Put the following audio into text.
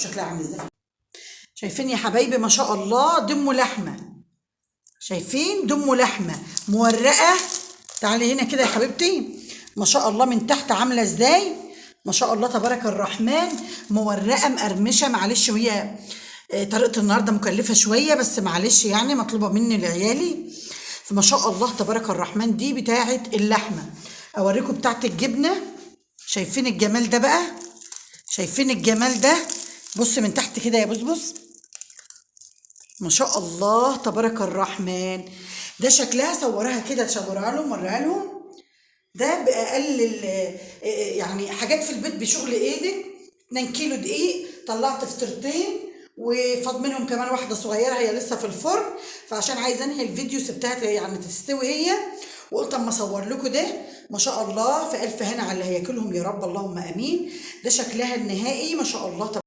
شكلها عامل ازاي. شايفين يا حبايبي ما شاء الله دم لحمه، شايفين دم لحمه مورقه. تعالي هنا كده يا حبيبتي، ما شاء الله من تحت عامله ازاي، ما شاء الله تبارك الرحمن، مورقه مقرمشه. معلش وهي طريقه النهارده مكلفه شويه، بس معلش يعني مطلوبه مني لعيالي. فما شاء الله تبارك الرحمن دي بتاعه اللحمه. اوريكم بتاعه الجبنه. شايفين الجمال ده بقى، شايفين الجمال ده. بص من تحت كده يا بص ما شاء الله تبارك الرحمن. ده شكلها صورها كده، صورها لهم وريها لهم. ده باقل يعني حاجات في البيت بشغل ايدك. 2 كيلو دقيق طلعت فطيرتين، وفاض منهم كمان واحده صغيره هي لسه في الفرن. فعشان عايزه انهي الفيديو سبتها يعني تستوي هي، وقلت اما اصور لكم ده. ما شاء الله في الف هنا على اللي هياكلهم يا رب، اللهم امين. ده شكلها النهائي ما شاء الله.